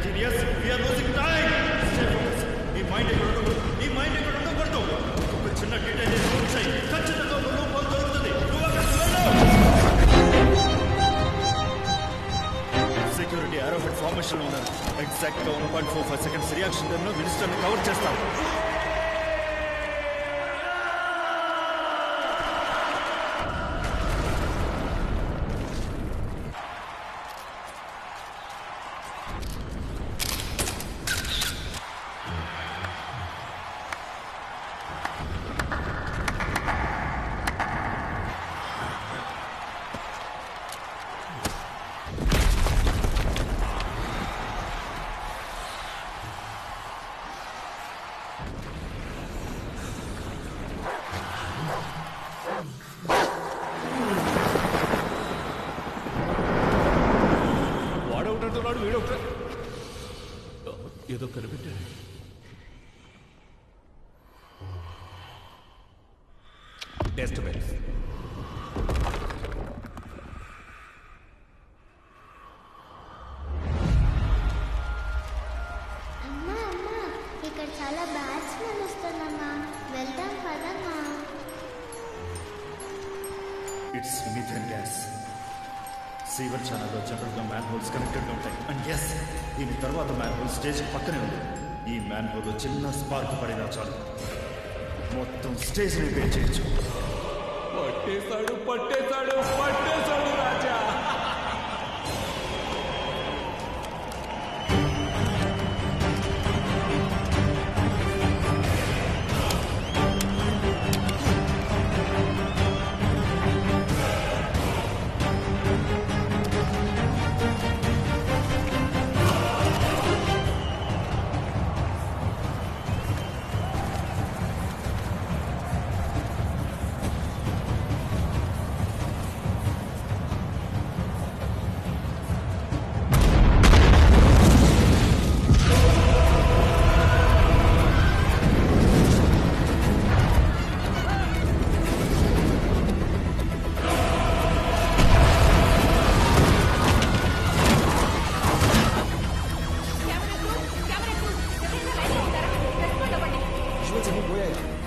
Genius we are losing time. Stay focus. నీ mind ఇక్కడ ఉండకూడదు. ఒక చిన్న డీటెయిల్ చూసాయి ఖచ్చితంగా ఒక రూపం దొరుకుతుంది. నువ్వు అక్కడికి వెళ్ళు. సెక్యూరిటీ ఆరోహెడ్ ఫార్మేషన్ లో ఉన్నారు. ఎగ్జాక్ట్ గా 1.45 సెకండ్స్ రియాక్షన్ టైమ్ లో మినిస్టర్ ని కవర్ చేస్తాం. ఏదో కనిపెట్టాడు. డిస్టర్బెన్స్. అమ్మా ఇక్కడ చాలా బ్యాడ్ స్మెల్ వస్తుందమ్మా. వెళ్దాం పదమ్మా. It's methane gas. సీవర్ ఛానల్లో జనరల్ గా మ్యాన్ హోల్స్ కనెక్టెడ్ గా ఉంటాయి. అండ్ ఎస్, దీని తర్వాత మ్యాన్ హోల్ స్టేజ్ పక్కనే ఉంది. ఈ మ్యాన్ హోల్ చిన్న స్పార్క్ పడినా చాలు మొత్తం స్టేజ్ ని పే చేయొచ్చు. పట్టేశాడు రాజా.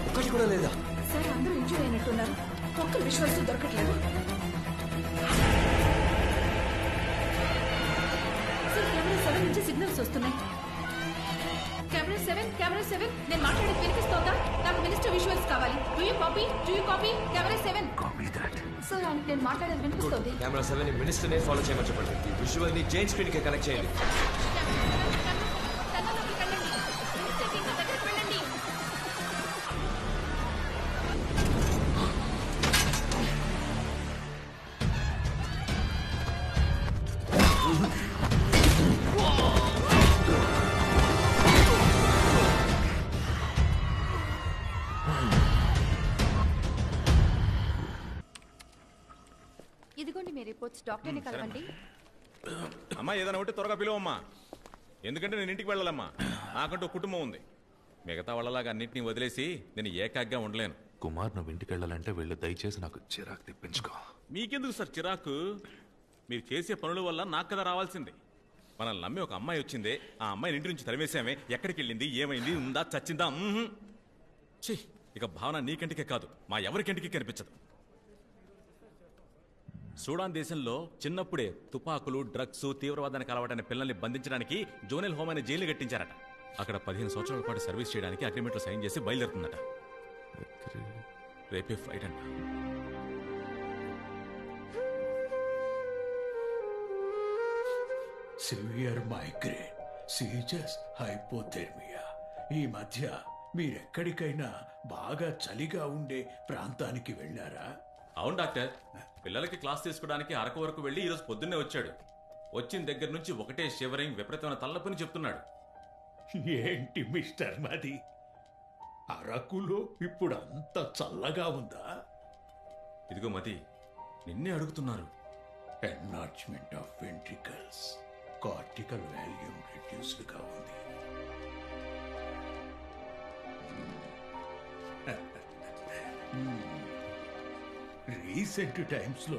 ఒక్కటి కూడా లేదా సార్? అందరూ ఇంజూర్ అయినట్టున్నారు. ఒక్క విశ్వాసం దొరకట్లేదు. సార్ కెమెరా 7 నుంచి సిగ్నల్స్ వస్తున్నాయి. కెమెరా 7 నేను మాట్లాడేది వినిపిస్తోందా? నాకు మినిస్టర్ విజువల్స్ కావాలి. Do you copy camera 7? Sir నేను మాట్లాడేది వినిపిస్తోంది. కెమెరా 7 ని మినిస్టర్ నే ఫాలో చేయమని చెప్పండి. ఈ విజువల్ ని జైన్ స్క్రీన్ కి కనెక్ట్ చేయండి. ఇదిగోండి మీ రిపోర్ట్స్. డాక్టర్ని కలవండి. అమ్మా ఏదైనా ఉంటే త్వరగా పిలువమ్మా. ఎందుకంటే నేను ఇంటికి వెళ్ళాలమ్మా. నాకంటూ కుటుంబం ఉంది. మిగతా వాళ్ళలాగా అన్నింటినీ వదిలేసి నేను ఏకాగ్గా ఉండలేను. కుమార్, నువ్వు ఇంటికి వెళ్ళాలంటే వెళ్ళు. దయచేసి నాకు చిరాకు తెప్పించుకో. మీకెందుకు సార్ చిరాకు? మీరు చేసే పనుల వల్ల నాకు కదా రావాల్సింది. మనల్ని నమ్మి ఒక అమ్మాయి వచ్చిందే, ఆ అమ్మాయిని ఇంటి నుంచి తరిమేసామే. ఎక్కడికి వెళ్ళింది, ఏమైంది, ఉందా, చచ్చిందా? ఛీ, ఇక భావన నీకంటికే కాదు, మా ఎవరికంటికి కనిపించదు. సూడాన్ దేశంలో చిన్నప్పుడే తుపాకులు, డ్రగ్స్, తీవ్రవాదానికి అలవాటైన పిల్లల్ని బంధించడానికి జోనెల్ హోమ్ అనే జైలు కట్టించారట. అక్కడ 15 సంవత్సరాల పాటు సర్వీస్ చేయడానికి అగ్రిమెంట్లో సైన్ చేసి బయలుదేరుతుందట. రేపే ఫ్లైట్ అంట. Severe migraine, serious hypothermia. ఈ మధ్య మీరెక్కడికైనా బాగా చలిగా ఉండే ప్రాంతానికి వెళ్ళారా? అవును డాక్టర్. పిల్లలకి క్లాస్ తీసుకోవడానికి అరకు వరకు వెళ్ళి ఈరోజు పొద్దున్నే వచ్చాడు. వచ్చిన దగ్గర నుంచి ఒకటే షివరింగ్, విపరీతమైన తలనొప్పిని చెప్తున్నాడు. ఏంటి మిస్టర్ మది, అరకులో ఇప్పుడు అంత చల్లగా ఉందా? ఇదిగో మది, నిన్నే అడుగుతున్నారు. Enlargement of ventricles, cortical volume reduced గా ఉంది. రీసెంట్ టైమ్స్ లో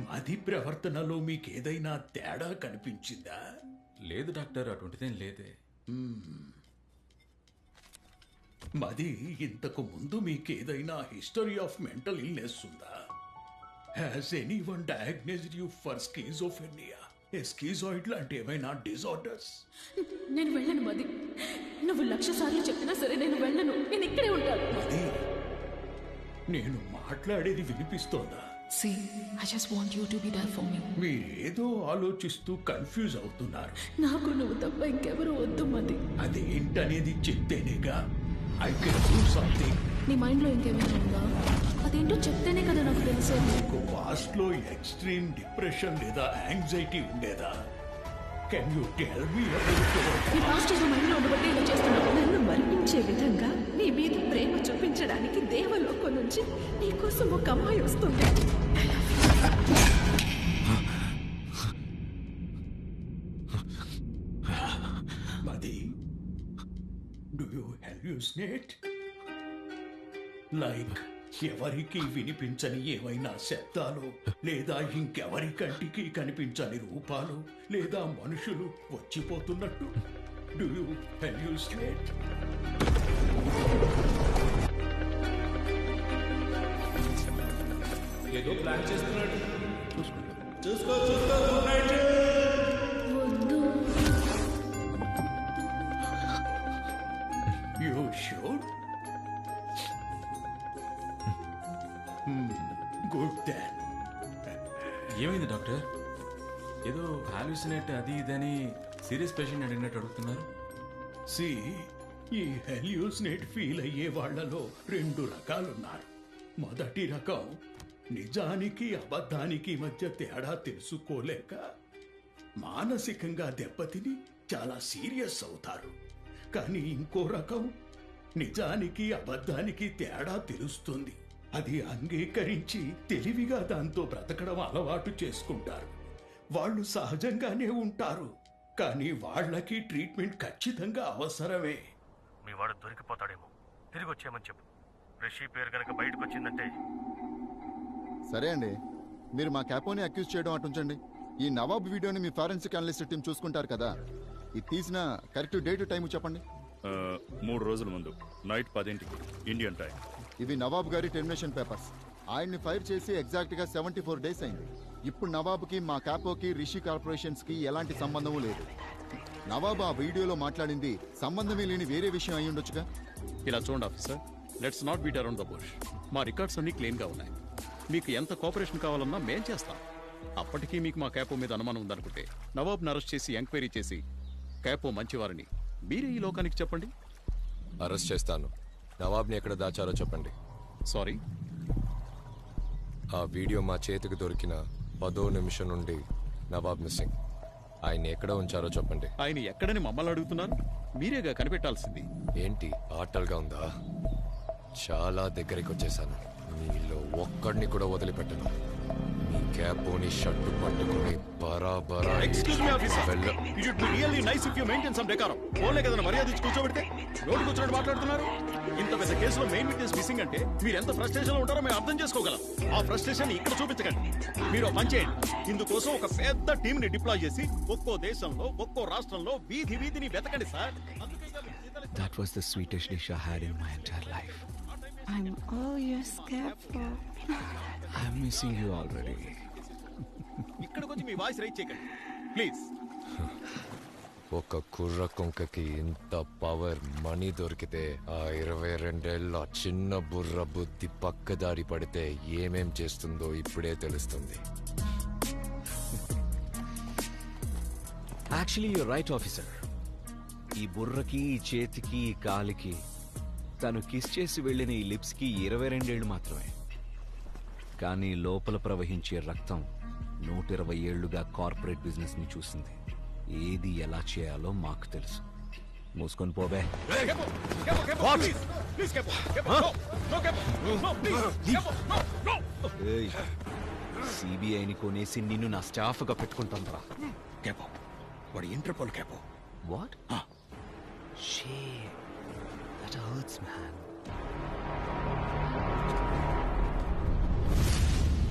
మది ప్రవర్తనలో మీకేదైనా తేడా కనిపించిందా? లేదు డాక్టర్, అటువంటిదేం లేదే. మది ఇంతకు ముందు మీకేదైనా హిస్టరీ ఆఫ్ మెంటల్ ఇల్నెస్ ఉందా? Has anyone diagnosed you for schizophrenia, schizoid లాంటి ఏమైనా డిజార్డర్స్? నేను వెళ్ళను మది. నువ్వు 1,00,000 సార్లు చెప్పినా సరే నేను వెళ్ళను. నేను ఇక్కడే ఉంటాను. మది, నేను మాట్లాడేది వినిపిస్తోందా? See, I just want you to be there for me. మీరేదో ఆలోచిస్తూ కన్ఫ్యూజ్ అవుతున్నారు. నాకు నువ్వు తప్ప ఇంకెవరు వద్దు మది. అదేంటనేది చెప్తేనేగా ఐ కెన్ డూ సంథింగ్. నీ మైండ్లో ఇంకేమైనా ఉందా? అదేంటో చెప్తేనే కదా నాకు తెలిసేది. మీకు పాస్ట్ లో ఎక్స్ట్రీమ్ డిప్రెషన్ లేదా యాంగ్జైటీ ఉండేదా? Can you tell me about? నీ పాస్ట్ ఏదో మైండ్లో ఉండబట్టి ఇలా చేస్తున్నావు. నన్ను మరణించే విధంగా నీ మీద ప్రేమ చూపించడానికి దేవలోకం నుంచి నీ కోసం ఒక అమ్మాయి వస్తుంది. మది, డూ యూ hallucinate? లైక్ ఎవరికి వినిపించని ఏవైనా శబ్దాలు, లేదా ఇంకెవరి కంటికి కనిపించని రూపాలు, లేదా మనుషులు వచ్చిపోతున్నట్టు? Do you hallucinate? ఏదో ప్లాన్ చేస్తున్నాడు. వద్దు. You should. Good then. ఏమైంది డాక్టర్? ఏదో హాల్యూసినేట్ అది ఇదని సీరియస్ పేషెంట్ అడిగినట్టు అడుగుతున్నారు. See, ఈ హెల్యూసినేట్ ఫీల్ అయ్యే వాళ్లలో 2 రకాలున్నారు. మొదటి రకం నిజానికి అబద్ధానికి మధ్య తేడా తెలుసుకోలేక మానసికంగా దెబ్బతిని చాలా సీరియస్ అవుతారు. కానీ ఇంకో రకం నిజానికి అబద్ధానికి తేడా తెలుస్తుంది, అది అంగీకరించి తెలివిగా దాంతో బ్రతకడం అలవాటు చేసుకుంటారు. వాళ్ళు సహజంగానే ఉంటారు, కానీ వాళ్ళకి ట్రీట్మెంట్ ఖచ్చితంగా అవసరమే. మీ వాడు దొరికిపోతాడేమో, తిరిగి వచ్చేయమని చెప్పు. రిషి పేరు కనుక బయటకు వచ్చిందంటే. సరే అండి, మీరు మా క్యాపోని అక్యూజ్ చేయడం అటుంచండి. ఈ నవాబ్ వీడియోని మీ ఫారెన్సిక్ అనలిస్ట్ టీం చూసుకుంటారు కదా, ఇది తీసిన కరెక్ట్ డేట్ టైం చెప్పండి. 3 రోజుల ముందు నైట్ 10ంటికి ఇండియన్ టైం. ఇవి నవాబ్ గారి టెర్మినేషన్ పేపర్స్. ఆయన్ని ఫైర్ చేసి ఎగ్జాక్ట్ గా 74 డేస్ అయింది. ఇప్పుడు నవాబ్కి మా క్యాపోకి రిషి కార్పొరేషన్స్ కి ఎలాంటి సంబంధము లేదు. నవాబ్ ఆ వీడియోలో మాట్లాడింది సంబంధమే లేని వేరే విషయం అయి ఉండొచ్చుగా. ఇలా చూడండి officer, let's not beat around the bush. మా రికార్డ్స్ అన్ని క్లీన్ గా ఉన్నాయి. మీకు ఎంత కోఆపరేషన్ కావాలన్నా మేం చేస్తాం. అప్పటికీ మీకు మా క్యాపో మీద అనుమానం ఉందనుకుంటే నవాబ్ని అరెస్ట్ చేసి ఎంక్వైరీ చేసి క్యాపో మంచివారిని మీరే ఈ లోకానికి చెప్పండి. అరెస్ట్ చేస్తాను. నవాబ్ని ఎక్కడ దాచారో చెప్పండి. సారీ, ఆ వీడియో మా చేతికి దొరికిన 10వ నిమిషం నుండి నవాబ్ మిస్సింగ్. ఆయన ఎక్కడ ఉంచారో చెప్పండి. ఆయన ఎక్కడని మమ్మల్ని అడుగుతున్నారు? మీరేగా కనిపెట్టాల్సింది. ఏంటి ఆటలుగా ఉందా? చాలా దగ్గరికి వచ్చేసాను. మీలో ఒక్కడిని కూడా వదిలిపెట్టను. మీ క్యాపోని షర్టు పట్టుకుని బరాబరా. Excuse me officer, you should be really nice if you maintain some decorum. Only కదా మర్యాద ఇచ్చి కూర్చోబెడితే రోడ్డు కూర్చొని మాట్లాడుతున్నారు. ఇంత పెద్ద కేసులో మెయిన్ విట్నెస్ మిస్సింగ్ అంటే మీరు ఎంత ఫ్రస్ట్రేషన్ లో ఉంటారో మేము అర్థం చేసుకోగలం. ఆ ఫ్రస్ట్రేషన్ ఇక్కడ చూపించకండి. మీరు పని చేయండి, ఇందుకోసం ఒక పెద్ద టీం ని డిప్లాయ్ చేసి ఒక్కో దేశంలో ఒక్కో రాష్ట్రంలో వీధి వీధిని వెతకండి sir. That was the sweetest dish I had in my entire life. I'm all yours, Capo. I'm missing you already. ఇక్కడికి వచ్చి మీ వాయిస్ రైజ్ చేయకండి ప్లీజ్. ఒక కుర్ర కుంకకి ఇంత పవర్ మనీ దొరికితే ఆ 22 ఏళ్ల చిన్న బుర్ర బుద్ధి పక్కదారి పడితే ఏమేం చేస్తుందో ఇప్పుడే తెలుస్తుంది. Actually you're right officer. ఈ బుర్రకి, ఈ చేతికి, ఈ కాలికి తను కిస్ చేసి వెళ్ళిన ఈ లిప్స్కి 22 ఏళ్లు మాత్రమే. కానీ లోపల ప్రవహించే రక్తం 120 ఏళ్లుగా కార్పొరేట్ బిజినెస్ ని చూసింది. ఏది ఎలా చేయాలో మాకు తెలుసు. మూసుకొని పోబే. సిబిఐని కొనేసి నిన్ను నా స్టాఫ్ గా పెట్టుకుంటాను రా. క్యాపో, వాడు interpole Capo. What? Shit. That hurts, man.